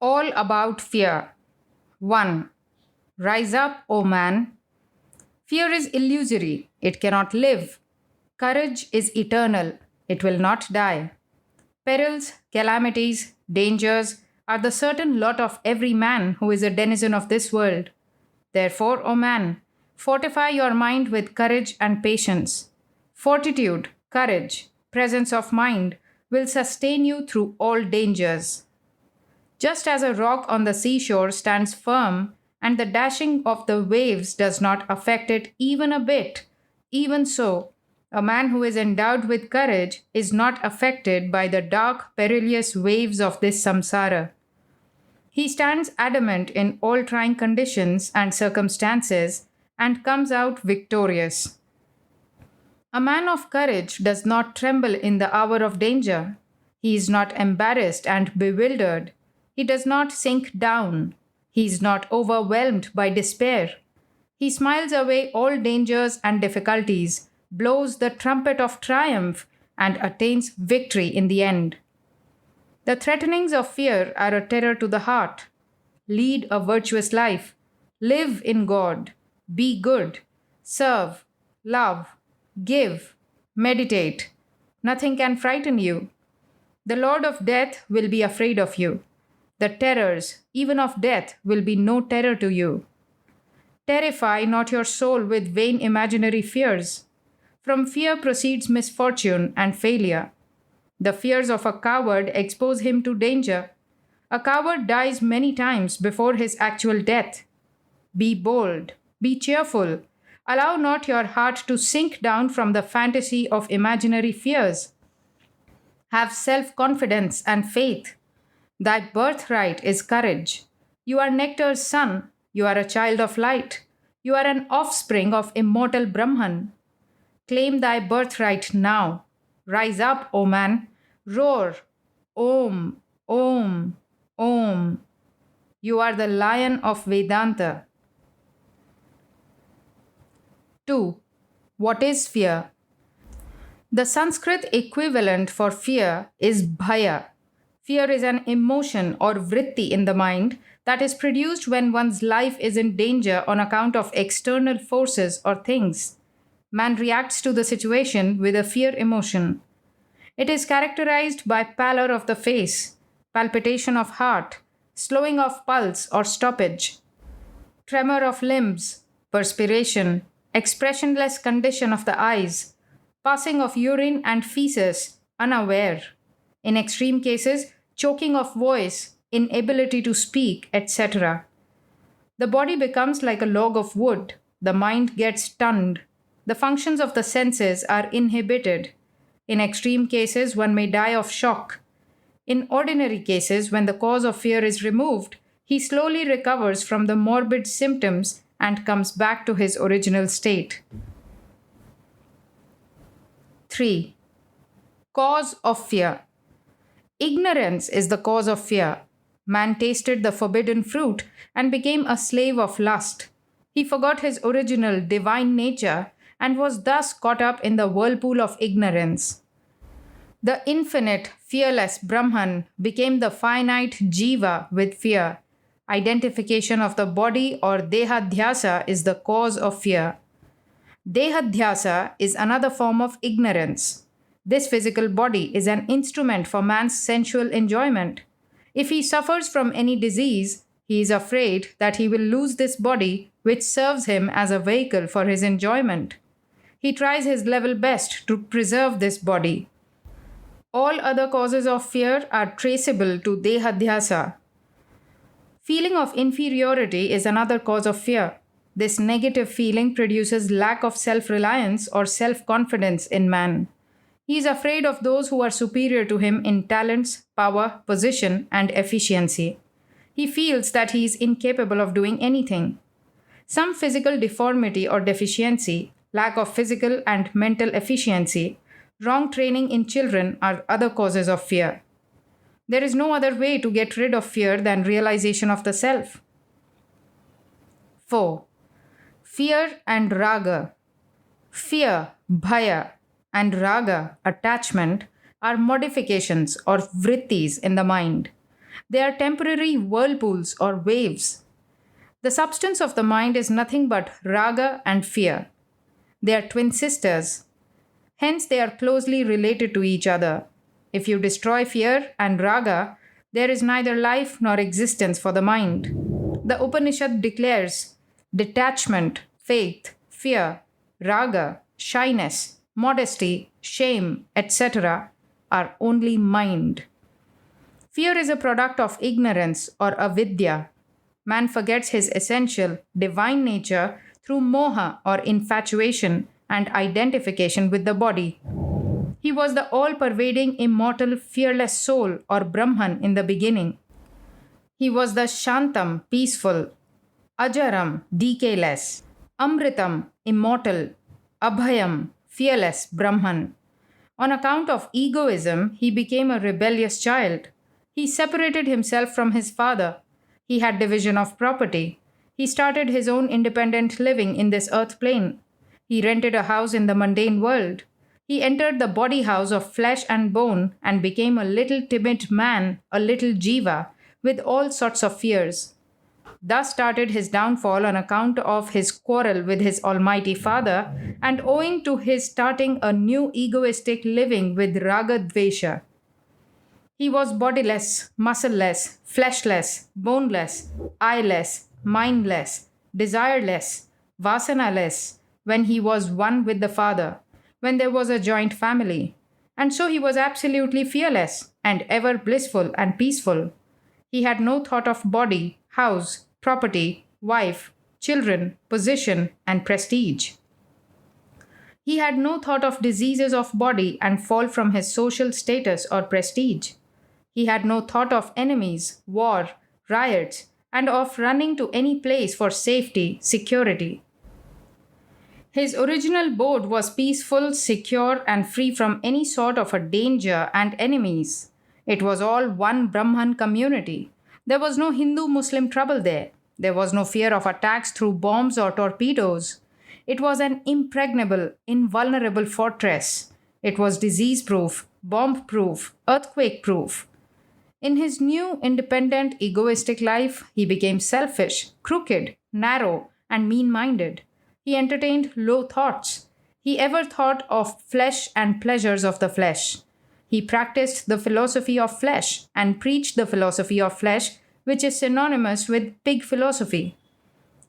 All about fear. 1. Rise up, O man. Fear is illusory, it cannot live. Courage is eternal, it will not die. Perils, calamities, dangers are the certain lot of every man who is a denizen of this world. Therefore, O man, fortify your mind with courage and patience. Fortitude, courage, presence of mind will sustain you through all dangers. Just as a rock on the seashore stands firm and the dashing of the waves does not affect it even a bit, even so, a man who is endowed with courage is not affected by the dark, perilous waves of this samsara. He stands adamant in all trying conditions and circumstances and comes out victorious. A man of courage does not tremble in the hour of danger. He is not embarrassed and bewildered. He does not sink down. He is not overwhelmed by despair. He smiles away all dangers and difficulties, blows the trumpet of triumph, and attains victory in the end. The threatenings of fear are a terror to the heart. Lead a virtuous life. Live in God. Be good. Serve. Love. Give. Meditate. Nothing can frighten you. The Lord of death will be afraid of you. The terrors, even of death, will be no terror to you. Terrify not your soul with vain imaginary fears. From fear proceeds misfortune and failure. The fears of a coward expose him to danger. A coward dies many times before his actual death. Be bold, be cheerful. Allow not your heart to sink down from the fantasy of imaginary fears. Have self confidence and faith. Thy birthright is courage. You are Nectar's son. You are a child of light. You are an offspring of immortal Brahman. Claim thy birthright now. Rise up, O man. Roar. Om, Om, Om. You are the lion of Vedanta. 2. What is fear? The Sanskrit equivalent for fear is bhaya. Fear is an emotion or vritti in the mind that is produced when one's life is in danger on account of external forces or things. Man reacts to the situation with a fear emotion. It is characterized by pallor of the face, palpitation of heart, slowing of pulse or stoppage, tremor of limbs, perspiration, expressionless condition of the eyes, passing of urine and feces unaware. In extreme cases, choking of voice, inability to speak, etc. The body becomes like a log of wood. The mind gets stunned. The functions of the senses are inhibited. In extreme cases, one may die of shock. In ordinary cases, when the cause of fear is removed, he slowly recovers from the morbid symptoms and comes back to his original state. 3. Cause of fear. Ignorance is the cause of fear. Man tasted the forbidden fruit and became a slave of lust. He forgot his original divine nature and was thus caught up in the whirlpool of ignorance. The infinite, fearless Brahman became the finite jiva with fear. Identification of the body or dehadhyasa is the cause of fear. Dehadhyasa is another form of ignorance. This physical body is an instrument for man's sensual enjoyment. If he suffers from any disease, he is afraid that he will lose this body which serves him as a vehicle for his enjoyment. He tries his level best to preserve this body. All other causes of fear are traceable to dehadhyasa. Feeling of inferiority is another cause of fear. This negative feeling produces lack of self-reliance or self-confidence in man. He is afraid of those who are superior to him in talents, power, position, and efficiency. He feels that he is incapable of doing anything. Some physical deformity or deficiency, lack of physical and mental efficiency, wrong training in children are other causes of fear. There is no other way to get rid of fear than realization of the self. 4. Fear and raga. Fear, bhaya, and raga, attachment, are modifications or vrittis in the mind. They are temporary whirlpools or waves. The substance of the mind is nothing but raga and fear. They are twin sisters. Hence, they are closely related to each other. If you destroy fear and raga, there is neither life nor existence for the mind. The Upanishad declares detachment, faith, fear, raga, shyness, modesty, shame, etc. are only mind. Fear is a product of ignorance or avidya. Man forgets his essential, divine nature through moha or infatuation and identification with the body. He was the all pervading, immortal, fearless soul or Brahman in the beginning. He was the Shantam, peaceful, Ajaram, decayless, Amritam, immortal, Abhayam, fearless Brahman. On account of egoism, he became a rebellious child. He separated himself from his father. He had division of property. He started his own independent living in this earth plane. He rented a house in the mundane world. He entered the body house of flesh and bone and became a little timid man, a little jiva, with all sorts of fears. Thus started his downfall on account of his quarrel with his Almighty Father and owing to his starting a new egoistic living with Ragadvesha. He was bodiless, muscleless, fleshless, boneless, eyeless, mindless, desireless, vasanaless when he was one with the Father, when there was a joint family. And so he was absolutely fearless and ever blissful and peaceful. He had no thought of body, house, property, wife, children, position, and prestige. He had no thought of diseases of body and fall from his social status or prestige. He had no thought of enemies, war, riots, and of running to any place for safety, security. His original abode was peaceful, secure, and free from any sort of a danger and enemies. It was all one Brahman community. There was no Hindu Muslim trouble there. There was no fear of attacks through bombs or torpedoes. It was an impregnable, invulnerable fortress. It was disease proof, bomb proof, earthquake proof. In his new, independent, egoistic life, he became selfish, crooked, narrow, and mean minded. He entertained low thoughts. He ever thought of flesh and pleasures of the flesh. He practiced the philosophy of flesh and preached the philosophy of flesh, which is synonymous with pig philosophy.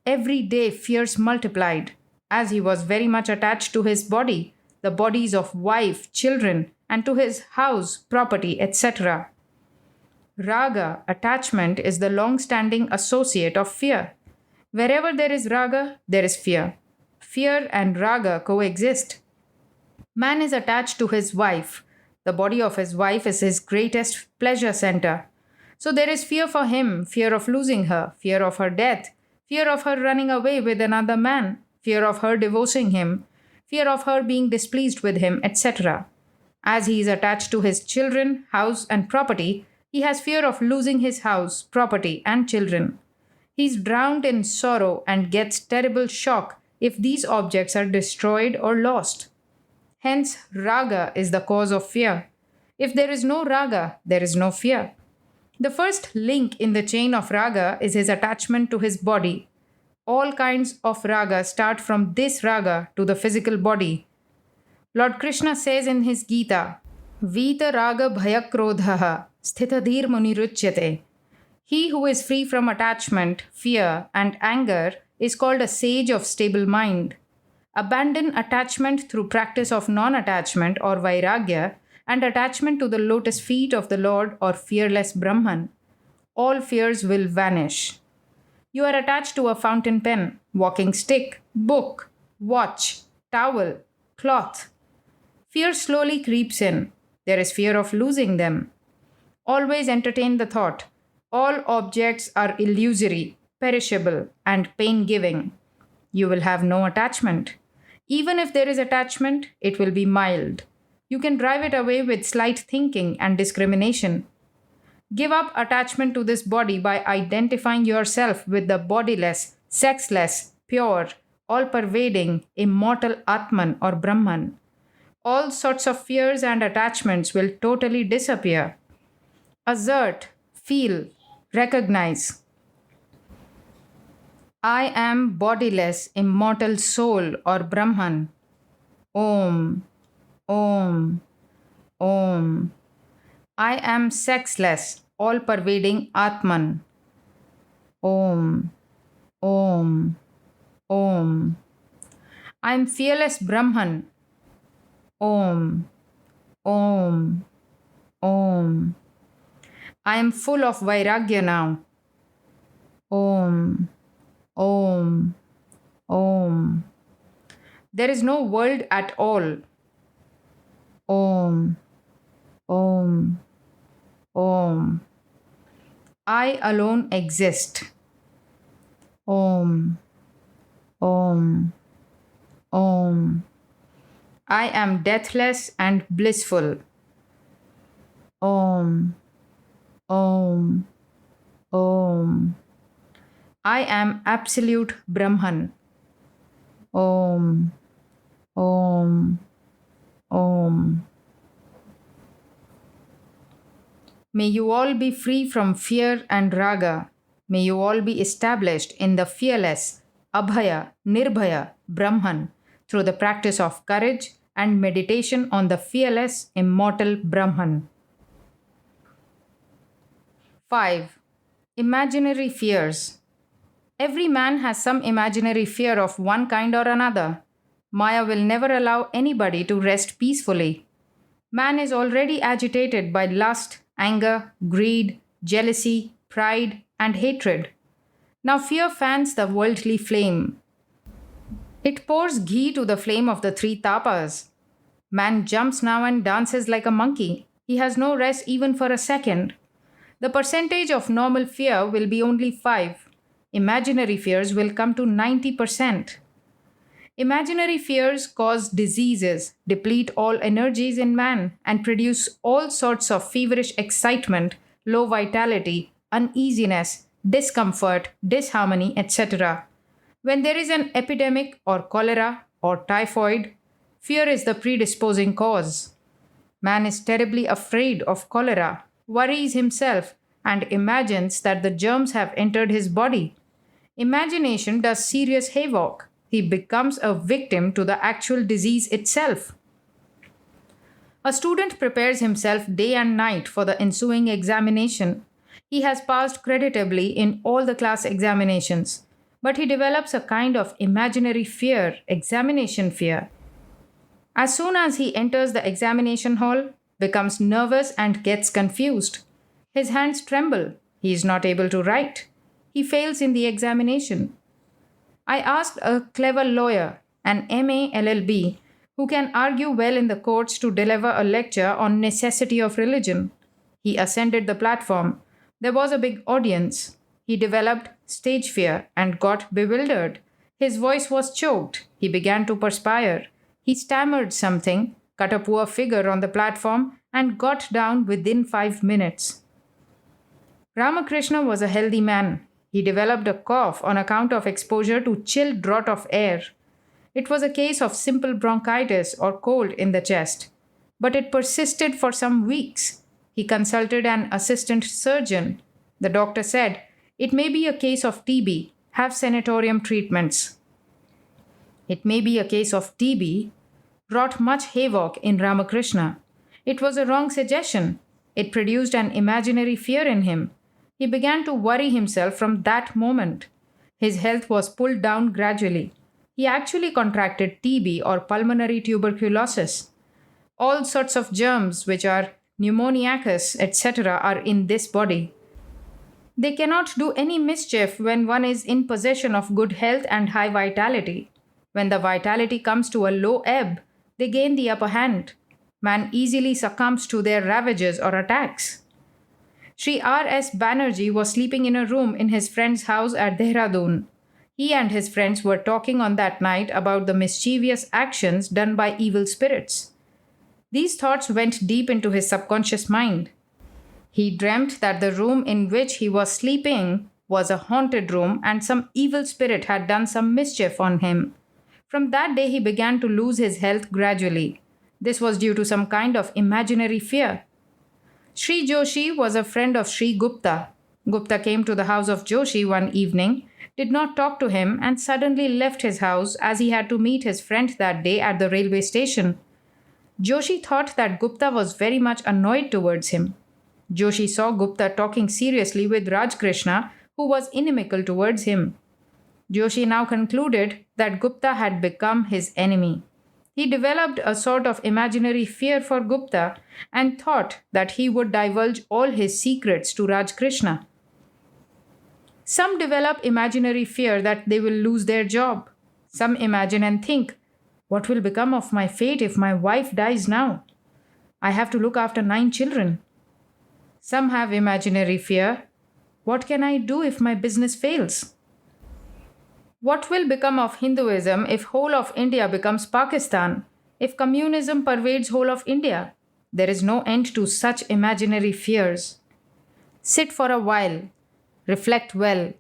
Every day fears multiplied, as he was very much attached to his body, the bodies of wife, children, and to his house, property, etc. Raga, attachment, is the long standing associate of fear. Wherever there is raga, there is fear. Fear and raga coexist. Man is attached to his wife. The body of his wife is his greatest pleasure center. So there is fear for him, fear of losing her, fear of her death, fear of her running away with another man, fear of her divorcing him, fear of her being displeased with him, etc. As he is attached to his children, house, and property, he has fear of losing his house, property, and children. He is drowned in sorrow and gets terrible shock if these objects are destroyed or lost. Hence, raga is the cause of fear. If there is no raga, there is no fear. The first link in the chain of raga is his attachment to his body. All kinds of raga start from this raga to the physical body. Lord Krishna says in his Gita, Vita raga bhayakrodhaha sthitadhir muniruchyate. He who is free from attachment, fear, and anger is called a sage of stable mind. Abandon attachment through practice of non-attachment or vairagya and attachment to the lotus feet of the Lord or fearless Brahman. All fears will vanish. You are attached to a fountain pen, walking stick, book, watch, towel, cloth. Fear slowly creeps in. There is fear of losing them. Always entertain the thought, all objects are illusory, perishable, and pain-giving. You will have no attachment. Even if there is attachment, it will be mild. You can drive it away with slight thinking and discrimination. Give up attachment to this body by identifying yourself with the bodiless, sexless, pure, all-pervading, immortal Atman or Brahman. All sorts of fears and attachments will totally disappear. Assert, Feel, recognize. I am bodiless, immortal soul or Brahman. Om, Om, Om. I am sexless, all pervading Atman. Om, Om, Om. I am fearless Brahman. Om, Om, Om. I am full of Vairagya now. Om, Om, Om. There is no world at all. Om, Om, Om. I alone exist. Om, Om, Om. I am deathless and blissful. Om, Om, Om. I am absolute Brahman. Om, Om, Om. May you all be free from fear and raga. May you all be established in the fearless, Abhaya, Nirbhaya, Brahman through the practice of courage and meditation on the fearless, immortal Brahman. 5. Imaginary fears. Every man has some imaginary fear of one kind or another. Maya will never allow anybody to rest peacefully. Man is already agitated by lust, anger, greed, jealousy, pride, and hatred. Now fear fans the worldly flame. It pours ghee to the flame of the three tapas. Man jumps now and dances like a monkey. He has no rest even for a second. The percentage of normal fear will be only 5. Imaginary fears will come to 90%. Imaginary fears cause diseases, deplete all energies in man, and produce all sorts of feverish excitement, low vitality, uneasiness, discomfort, disharmony, etc. When there is an epidemic or cholera or typhoid, fear is the predisposing cause. Man is terribly afraid of cholera, worries himself, and imagines that the germs have entered his body. Imagination does serious havoc. He becomes a victim to the actual disease itself. A student prepares himself day and night for the ensuing examination. He has passed creditably in all the class examinations, but he develops a kind of imaginary fear, examination fear. As soon as he enters the examination hall, becomes nervous and gets confused. His hands tremble. He is not able to write. He fails in the examination. I asked a clever lawyer, an MA LLB, who can argue well in the courts to deliver a lecture on necessity of religion. He ascended the platform. There was a big audience. He developed stage fear and got bewildered. His voice was choked. He began to perspire. He stammered something, cut a poor figure on the platform, and got down within 5 minutes. Ramakrishna was a healthy man. He developed a cough on account of exposure to chill draught of air. It was a case of simple bronchitis or cold in the chest, but it persisted for some weeks. He consulted an assistant surgeon. The doctor said, "It may be a case of TB. Have sanatorium treatments." "It may be a case of TB" wrought much havoc in Ramakrishna. It was a wrong suggestion. It produced an imaginary fear in him. He began to worry himself from that moment. His health was pulled down gradually. He actually contracted TB or pulmonary tuberculosis. All sorts of germs, which are pneumoniacus, etc., are in this body. They cannot do any mischief when one is in possession of good health and high vitality. When the vitality comes to a low ebb, they gain the upper hand. Man easily succumbs to their ravages or attacks. Sri R.S. Banerjee was sleeping in a room in his friend's house at Dehradun. He and his friends were talking on that night about the mischievous actions done by evil spirits. These thoughts went deep into his subconscious mind. He dreamt that the room in which he was sleeping was a haunted room and some evil spirit had done some mischief on him. From that day, he began to lose his health gradually. This was due to some kind of imaginary fear. Sri Joshi was a friend of Sri Gupta. Gupta came to the house of Joshi one evening, did not talk to him, and suddenly left his house as he had to meet his friend that day at the railway station. Joshi thought that Gupta was very much annoyed towards him. Joshi saw Gupta talking seriously with Raj Krishna, who was inimical towards him. Joshi now concluded that Gupta had become his enemy. He developed a sort of imaginary fear for Gupta and thought that he would divulge all his secrets to Raj Krishna. Some develop imaginary fear that they will lose their job. Some imagine and think, what will become of my fate if my wife dies now? I have to look after 9 children. Some have imaginary fear. What can I do if my business fails? What will become of Hinduism if whole of India becomes Pakistan? If communism pervades whole of India? There is no end to such imaginary fears. Sit for a while. Reflect well.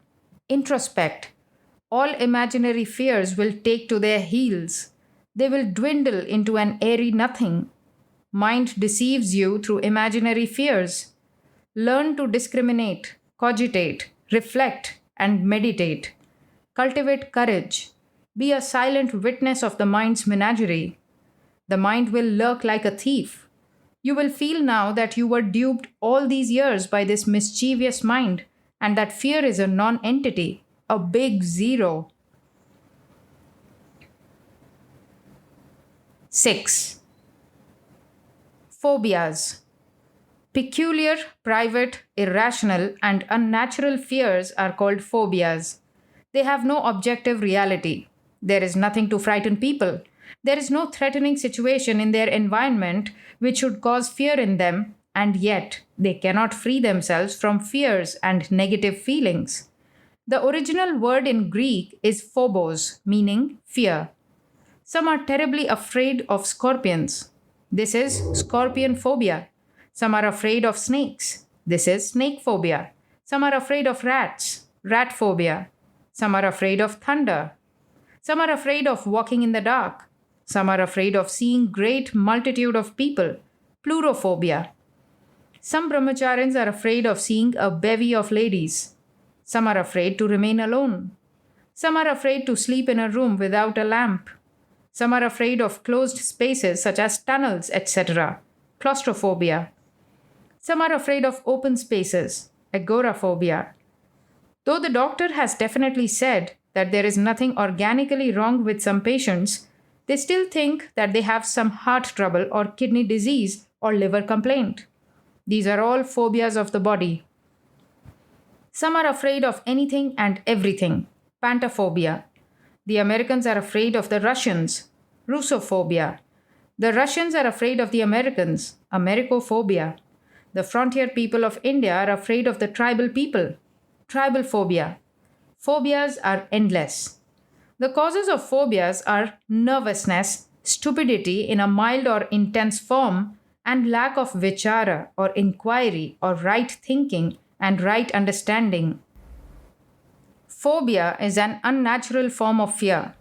Introspect. All imaginary fears will take to their heels. They will dwindle into an airy nothing. Mind deceives you through imaginary fears. Learn to discriminate, cogitate, reflect, and meditate. Cultivate courage. Be a silent witness of the mind's menagerie. The mind will lurk like a thief. You will feel now that you were duped all these years by this mischievous mind, and that fear is a non-entity, a big zero. 6. Phobias. Peculiar, private, irrational, and unnatural fears are called phobias. They have no objective reality. There is nothing to frighten people. There is no threatening situation in their environment which should cause fear in them, and yet they cannot free themselves from fears and negative feelings. The original word in Greek is phobos, meaning fear. Some are terribly afraid of scorpions. This is scorpion phobia. Some are afraid of snakes. This is snake phobia. Some are afraid of rats. Rat phobia. Some are afraid of thunder. Some are afraid of walking in the dark. Some are afraid of seeing great multitude of people. Plurophobia. Some brahmacharis are afraid of seeing a bevy of ladies. Some are afraid to remain alone. Some are afraid to sleep in a room without a lamp. Some are afraid of closed spaces such as tunnels, etc. Claustrophobia. Some are afraid of open spaces. Agoraphobia. Though the doctor has definitely said that there is nothing organically wrong with some patients, they still think that they have some heart trouble or kidney disease or liver complaint. These are all phobias of the body. Some are afraid of anything and everything. Pantophobia. The Americans are afraid of the Russians. Russophobia. The Russians are afraid of the Americans. Americophobia. The frontier people of India are afraid of the tribal people. Tribal phobia. Phobias are endless. The causes of phobias are nervousness, stupidity in a mild or intense form, and lack of vichara or inquiry or right thinking and right understanding. Phobia is an unnatural form of fear.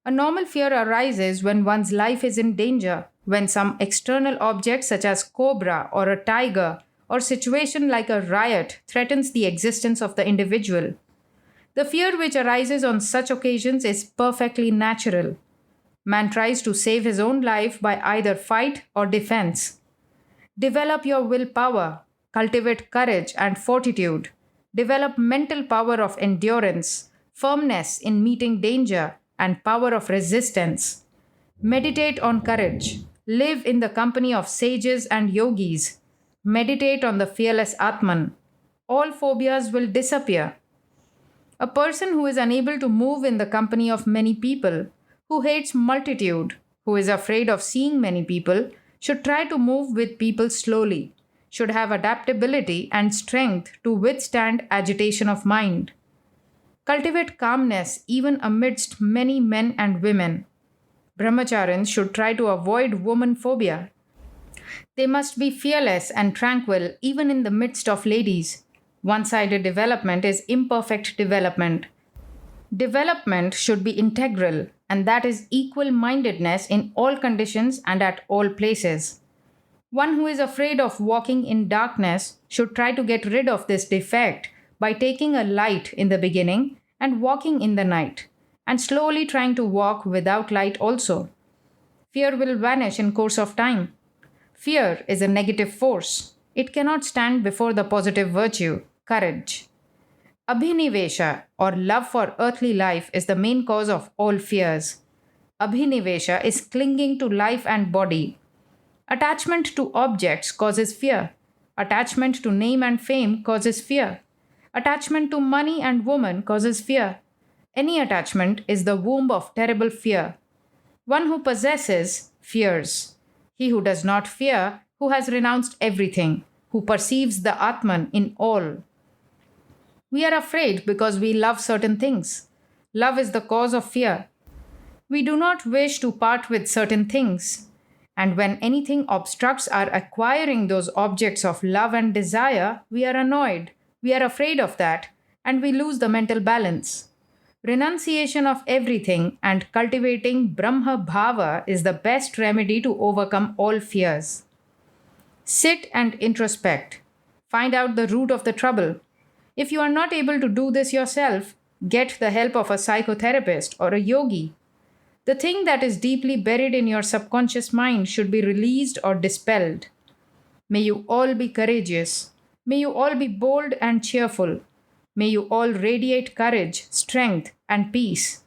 A normal fear arises when one's life is in danger, when some external object such as cobra or a tiger or situation like a riot threatens the existence of the individual. The fear which arises on such occasions is perfectly natural. Man tries to save his own life by either fight or defense. Develop your willpower, cultivate courage and fortitude. Develop mental power of endurance, firmness in meeting danger, and power of resistance. Meditate on courage. Live in the company of sages and yogis. Meditate on the fearless Atman. All phobias will disappear. A person who is unable to move in the company of many people, who hates multitude, who is afraid of seeing many people, should try to move with people slowly, should have adaptability and strength to withstand agitation of mind. Cultivate calmness even amidst many men and women. Brahmacharins should try to avoid woman phobia. They must be fearless and tranquil even in the midst of ladies. One-sided development is imperfect development. Development should be integral, and that is equal mindedness in all conditions and at all places. One who is afraid of walking in darkness should try to get rid of this defect by taking a light in the beginning and walking in the night, and slowly trying to walk without light also. Fear will vanish in course of time. Fear is a negative force. It cannot stand before the positive virtue, courage. Abhinivesha, or love for earthly life, is the main cause of all fears. Abhinivesha is clinging to life and body. Attachment to objects causes fear. Attachment to name and fame causes fear. Attachment to money and woman causes fear. Any attachment is the womb of terrible fear. One who possesses fears. He who does not fear, who has renounced everything, who perceives the Atman in all. We are afraid because we love certain things. Love is the cause of fear. We do not wish to part with certain things. And when anything obstructs our acquiring those objects of love and desire, we are annoyed. We are afraid of that, and we lose the mental balance. Renunciation of everything and cultivating Brahma Bhava is the best remedy to overcome all fears. Sit and introspect. Find out the root of the trouble. If you are not able to do this yourself, get the help of a psychotherapist or a yogi. The thing that is deeply buried in your subconscious mind should be released or dispelled. May you all be courageous. May you all be bold and cheerful. May you all radiate courage, strength, and peace.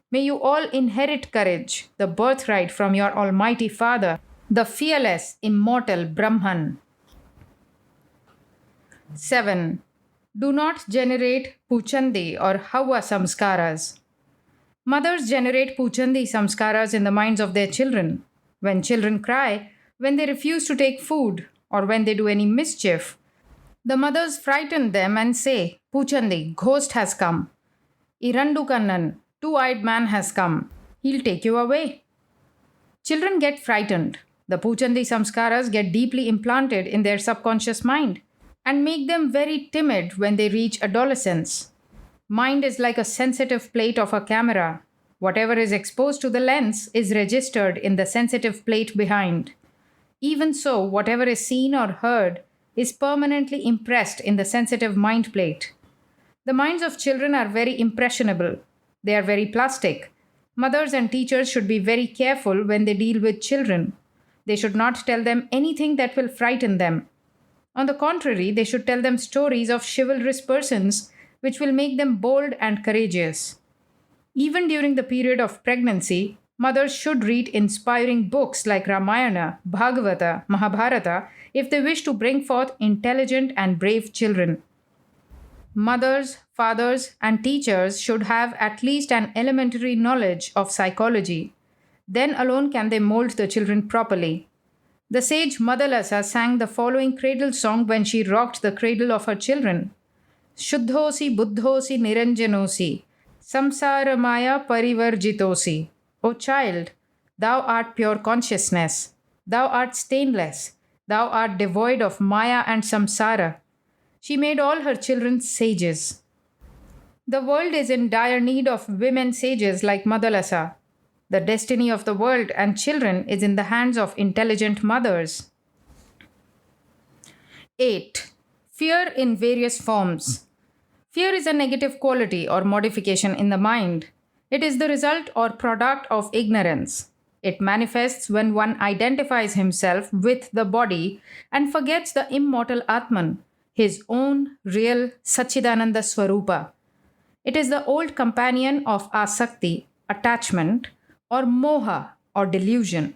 May you all inherit courage, the birthright from your Almighty Father, the fearless, immortal Brahman. 7. Do not generate puchandi or hawa samskaras. Mothers generate puchandi samskaras in the minds of their children. When children cry, when they refuse to take food, or when they do any mischief, the mothers frighten them and say, Puchandi, ghost has come. Irandu Kannan, two-eyed man has come. He'll take you away. Children get frightened. The Puchandi samskaras get deeply implanted in their subconscious mind and make them very timid when they reach adolescence. Mind is like a sensitive plate of a camera. Whatever is exposed to the lens is registered in the sensitive plate behind. Even so, whatever is seen or heard is permanently impressed in the sensitive mind plate. The minds of children are very impressionable. They are very plastic. Mothers and teachers should be very careful when they deal with children. They should not tell them anything that will frighten them. On the contrary, they should tell them stories of chivalrous persons which will make them bold and courageous. Even during the period of pregnancy, mothers should read inspiring books like Ramayana, Bhagavata, Mahabharata if they wish to bring forth intelligent and brave children. Mothers, fathers, and teachers should have at least an elementary knowledge of psychology. Then alone can they mold the children properly. The sage Madalasa sang the following cradle song when she rocked the cradle of her children. Shuddhosi buddhosi niranjanosi, samsara maya parivarjitosi. O child, thou art pure consciousness. Thou art stainless. Thou art devoid of maya and samsara. She made all her children sages. The world is in dire need of women sages like Madalasa. The destiny of the world and children is in the hands of intelligent mothers. 8. Fear in various forms. Fear is a negative quality or modification in the mind. It is the result or product of ignorance. It manifests when one identifies himself with the body and forgets the immortal Atman, his own real Satchidananda Swarupa. It is the old companion of asakti, attachment, or moha, or delusion.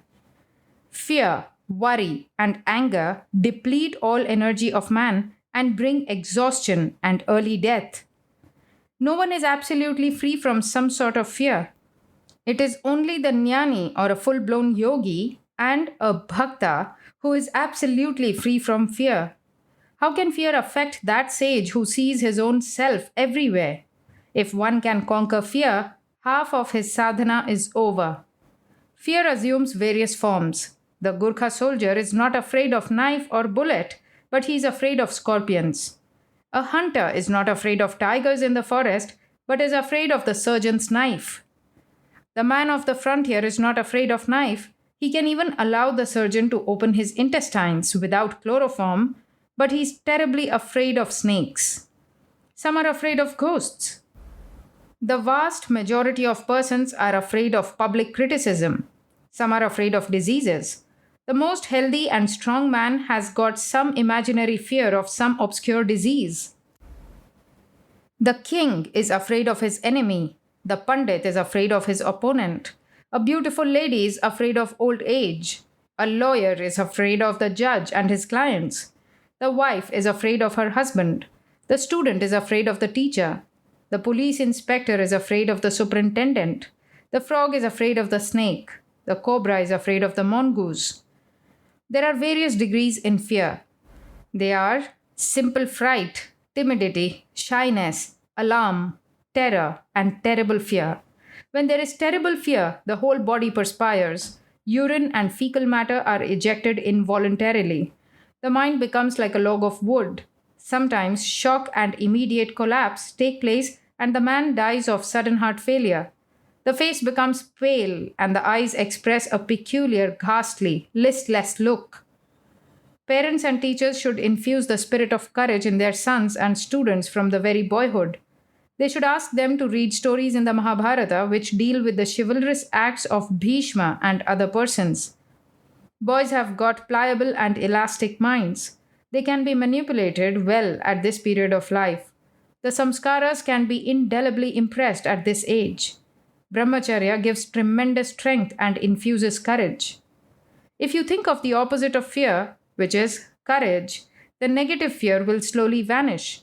Fear, worry, and anger deplete all energy of man and bring exhaustion and early death. No one is absolutely free from some sort of fear. It is only the jnani or a full-blown yogi and a bhakta who is absolutely free from fear. How can fear affect that sage who sees his own self everywhere? If one can conquer fear, half of his sadhana is over. Fear assumes various forms. The Gurkha soldier is not afraid of knife or bullet, but he is afraid of scorpions. A hunter is not afraid of tigers in the forest, but is afraid of the surgeon's knife. The man of the frontier is not afraid of knife, He can even allow the surgeon to open his intestines without chloroform, but he's terribly afraid of snakes. Some are afraid of ghosts. The vast majority of persons are afraid of public criticism. Some are afraid of diseases. The most healthy and strong man has got some imaginary fear of some obscure disease. The king is afraid of his enemy. The pundit is afraid of his opponent. A beautiful lady is afraid of old age. A lawyer is afraid of the judge and his clients. The wife is afraid of her husband. The student is afraid of the teacher. The police inspector is afraid of the superintendent. The frog is afraid of the snake. The cobra is afraid of the mongoose. There are various degrees in fear. They are simple fright, timidity, shyness, alarm, terror, and terrible fear. When there is terrible fear, the whole body perspires. Urine and fecal matter are ejected involuntarily. The mind becomes like a log of wood. Sometimes shock and immediate collapse take place, and the man dies of sudden heart failure. The face becomes pale, and the eyes express a peculiar, ghastly, listless look. Parents and teachers should infuse the spirit of courage in their sons and students from the very boyhood. They should ask them to read stories in the Mahabharata which deal with the chivalrous acts of Bhishma and other persons. Boys have got pliable and elastic minds. They can be manipulated well at this period of life. The samskaras can be indelibly impressed at this age. Brahmacharya gives tremendous strength and infuses courage. If you think of the opposite of fear, which is courage, the negative fear will slowly vanish.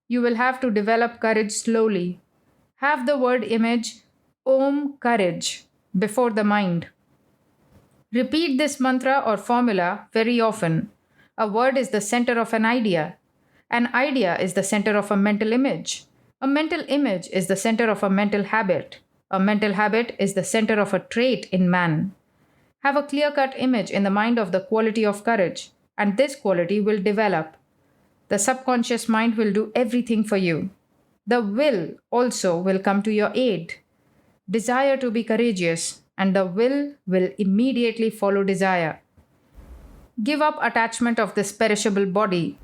You will have to develop courage slowly. Have the word image, Om courage, before the mind. Repeat this mantra or formula very often. A word is the center of an idea. An idea is the center of a mental image. A mental image is the center of a mental habit. A mental habit is the center of a trait in man. Have a clear-cut image in the mind of the quality of courage, and this quality will develop. The subconscious mind will do everything for you. The will also will come to your aid. Desire to be courageous, and the will immediately follow desire. Give up attachment of this perishable body.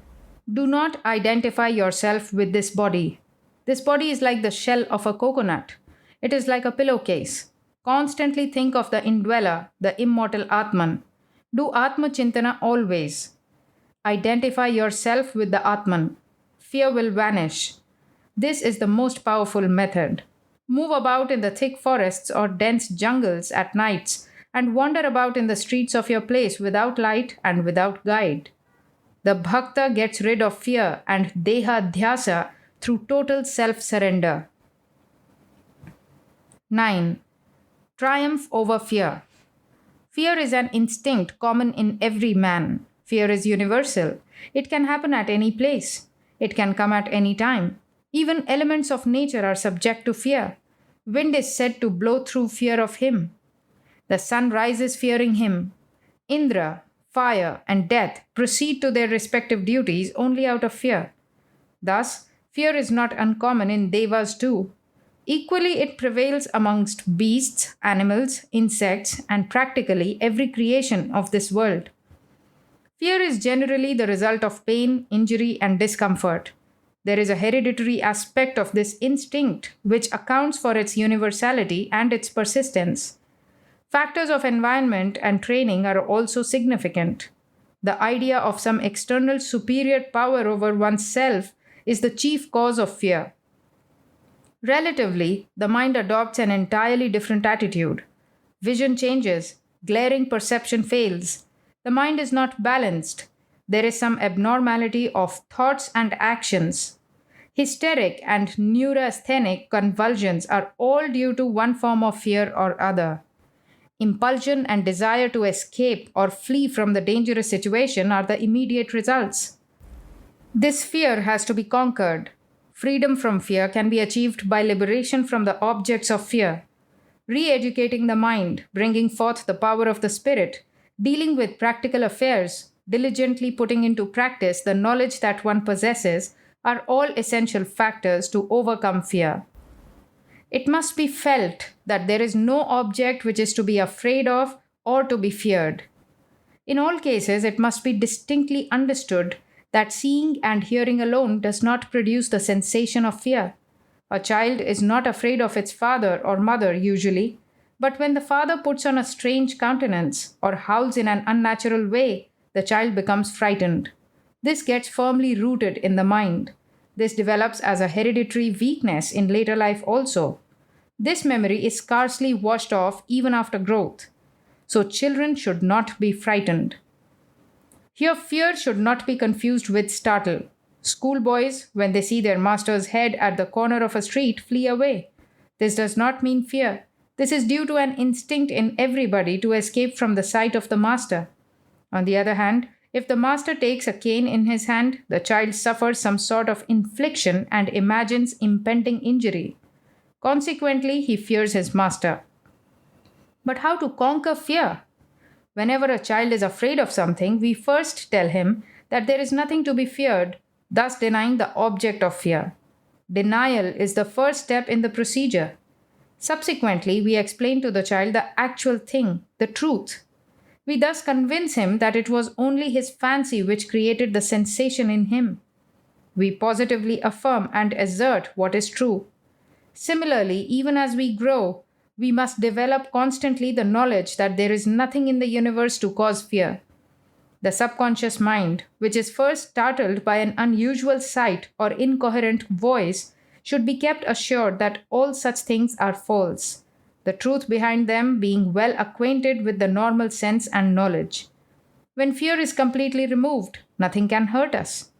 Do not identify yourself with this body. This body is like the shell of a coconut. It is like a pillowcase. Constantly think of the indweller, the immortal Atman. Do Atma Chintana always. Identify yourself with the Atman. Fear will vanish. This is the most powerful method. Move about in the thick forests or dense jungles at nights and wander about in the streets of your place without light and without guide. The bhakta gets rid of fear and deha dhyasa through total self-surrender. 9. Triumph over fear. Fear is an instinct common in every man. Fear is universal. It can happen at any place. It can come at any time. Even elements of nature are subject to fear. Wind is said to blow through fear of him. The sun rises fearing him. Indra, fire, and death proceed to their respective duties only out of fear. Thus, fear is not uncommon in devas too. Equally, it prevails amongst beasts, animals, insects, and practically every creation of this world. Fear is generally the result of pain, injury, and discomfort. There is a hereditary aspect of this instinct which accounts for its universality and its persistence. Factors of environment and training are also significant. The idea of some external superior power over oneself is the chief cause of fear. Relatively, the mind adopts an entirely different attitude. Vision changes, glaring perception fails. The mind is not balanced. There is some abnormality of thoughts and actions. Hysteric and neurasthenic convulsions are all due to one form of fear or other. Impulsion and desire to escape or flee from the dangerous situation are the immediate results. This fear has to be conquered. Freedom from fear can be achieved by liberation from the objects of fear. Re-educating the mind, bringing forth the power of the spirit, dealing with practical affairs, diligently putting into practice the knowledge that one possesses are all essential factors to overcome fear. It must be felt that there is no object which is to be afraid of or to be feared. In all cases, it must be distinctly understood that seeing and hearing alone does not produce the sensation of fear. A child is not afraid of its father or mother usually, but when the father puts on a strange countenance or howls in an unnatural way, the child becomes frightened. This gets firmly rooted in the mind. This develops as a hereditary weakness in later life also. This memory is scarcely washed off even after growth. So children should not be frightened. Here, fear should not be confused with startle. Schoolboys, when they see their master's head at the corner of a street, flee away. This does not mean fear. This is due to an instinct in everybody to escape from the sight of the master. On the other hand, if the master takes a cane in his hand, the child suffers some sort of infliction and imagines impending injury. Consequently, he fears his master. But how to conquer fear? Whenever a child is afraid of something, we first tell him that there is nothing to be feared, thus denying the object of fear. Denial is the first step in the procedure. Subsequently, we explain to the child the actual thing, the truth. We thus convince him that it was only his fancy which created the sensation in him. We positively affirm and assert what is true. Similarly, even as we grow, we must develop constantly the knowledge that there is nothing in the universe to cause fear. The subconscious mind, which is first startled by an unusual sight or incoherent voice, should be kept assured that all such things are false, the truth behind them being well acquainted with the normal sense and knowledge. When fear is completely removed, nothing can hurt us.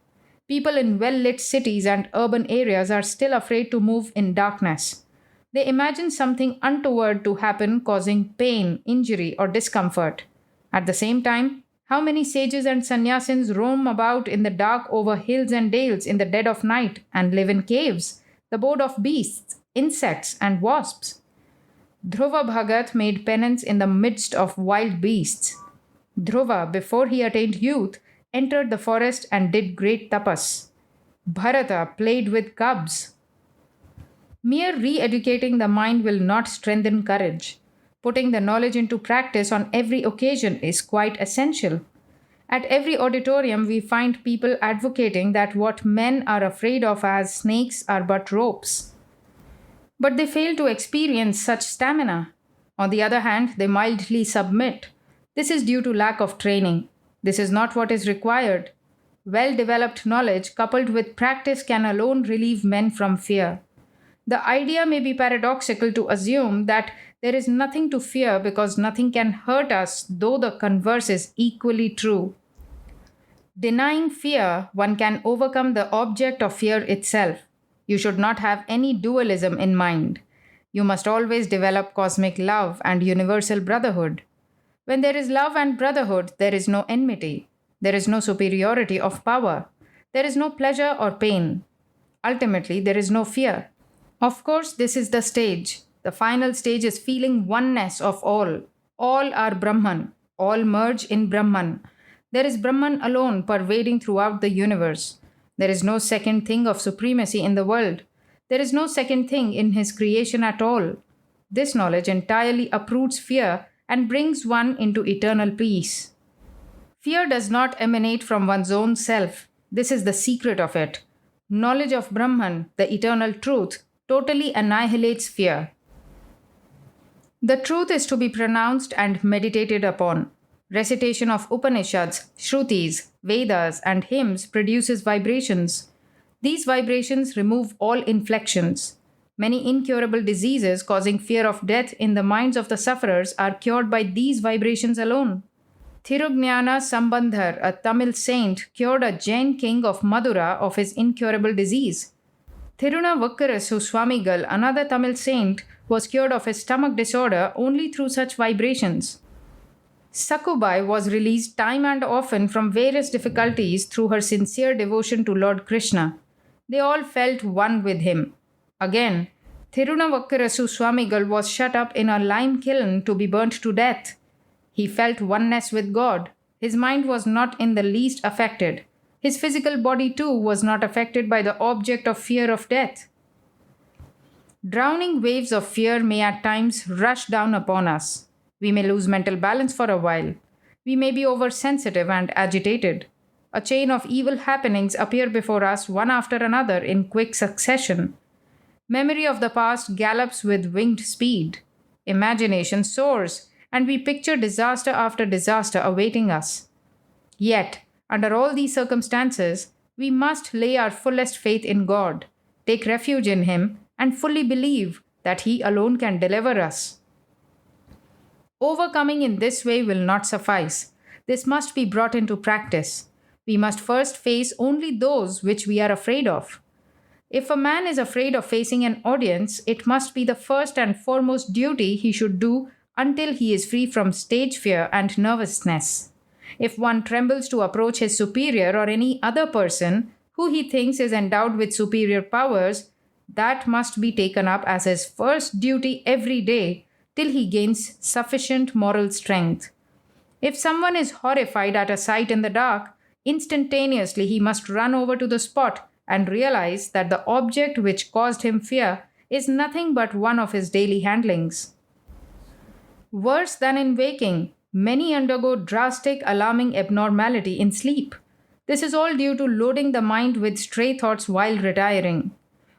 People in well lit cities and urban areas are still afraid to move in darkness. They imagine something untoward to happen, causing pain, injury, or discomfort. At the same time, how many sages and sannyasins roam about in the dark over hills and dales in the dead of night and live in caves, the abode of beasts, insects, and wasps? Dhruva Bhagat made penance in the midst of wild beasts. Dhruva, before he attained youth, entered the forest and did great tapas. Bharata played with cubs. Mere re-educating the mind will not strengthen courage. Putting the knowledge into practice on every occasion is quite essential. At every auditorium, we find people advocating that what men are afraid of as snakes are but ropes. But they fail to experience such stamina. On the other hand, they mildly submit. This is due to lack of training. This is not what is required. Well-developed knowledge coupled with practice can alone relieve men from fear. The idea may be paradoxical to assume that there is nothing to fear because nothing can hurt us, though the converse is equally true. Denying fear, one can overcome the object of fear itself. You should not have any dualism in mind. You must always develop cosmic love and universal brotherhood. When there is love and brotherhood, there is no enmity. There is no superiority of power. There is no pleasure or pain. Ultimately, there is no fear. Of course, this is the stage. The final stage is feeling oneness of all. All are Brahman. All merge in Brahman. There is Brahman alone pervading throughout the universe. There is no second thing of supremacy in the world. There is no second thing in his creation at all. This knowledge entirely uproots fear and brings one into eternal peace. Fear does not emanate from one's own self. This is the secret of it. Knowledge of Brahman, the eternal truth, totally annihilates fear. The truth is to be pronounced and meditated upon. Recitation of Upanishads, Shrutis, Vedas, and hymns produces vibrations. These vibrations remove all inflections. Many incurable diseases causing fear of death in the minds of the sufferers are cured by these vibrations alone. Thirugnana Sambandhar, a Tamil saint, cured a Jain king of Madura of his incurable disease. Thirunavukkarasu Swamigal, another Tamil saint, was cured of his stomach disorder only through such vibrations. Sakubai was released time and often from various difficulties through her sincere devotion to Lord Krishna. They all felt one with him. Again, Thirunavukkarasu Swamigal was shut up in a lime kiln to be burnt to death. He felt oneness with God. His mind was not in the least affected. His physical body too was not affected by the object of fear of death. Drowning waves of fear may at times rush down upon us. We may lose mental balance for a while. We may be oversensitive and agitated. A chain of evil happenings appear before us one after another in quick succession. Memory of the past gallops with winged speed. Imagination soars, and we picture disaster after disaster awaiting us. Yet, under all these circumstances, we must lay our fullest faith in God, take refuge in Him, and fully believe that He alone can deliver us. Overcoming in this way will not suffice. This must be brought into practice. We must first face only those which we are afraid of. If a man is afraid of facing an audience, it must be the first and foremost duty he should do until he is free from stage fear and nervousness. If one trembles to approach his superior or any other person who he thinks is endowed with superior powers, that must be taken up as his first duty every day till he gains sufficient moral strength. If someone is horrified at a sight in the dark, instantaneously he must run over to the spot and realize that the object which caused him fear is nothing but one of his daily handlings. Worse than in waking, many undergo drastic, alarming abnormality in sleep. This is all due to loading the mind with stray thoughts while retiring.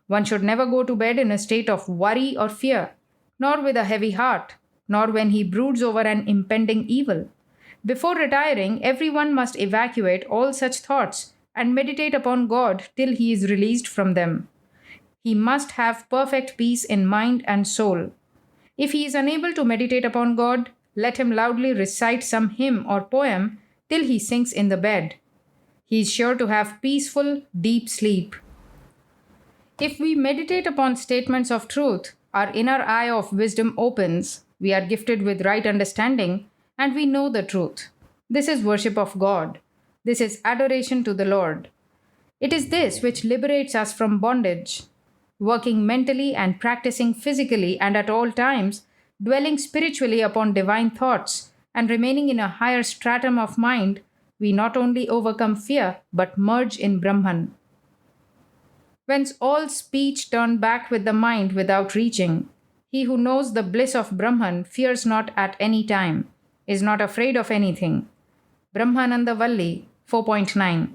One should never go to bed in a state of worry or fear, nor with a heavy heart, nor when he broods over an impending evil. Before retiring, everyone must evacuate all such thoughts and meditate upon God till he is released from them. He must have perfect peace in mind and soul. If he is unable to meditate upon God, let him loudly recite some hymn or poem till he sinks in the bed. He is sure to have peaceful, deep sleep. If we meditate upon statements of truth, our inner eye of wisdom opens, we are gifted with right understanding, and we know the truth. This is worship of God. This is adoration to the Lord. It is this which liberates us from bondage. Working mentally and practicing physically and at all times, dwelling spiritually upon divine thoughts, and remaining in a higher stratum of mind, we not only overcome fear but merge in Brahman. Whence all speech turned back with the mind without reaching. He who knows the bliss of Brahman fears not at any time, is not afraid of anything. Brahmananda Valli 4.9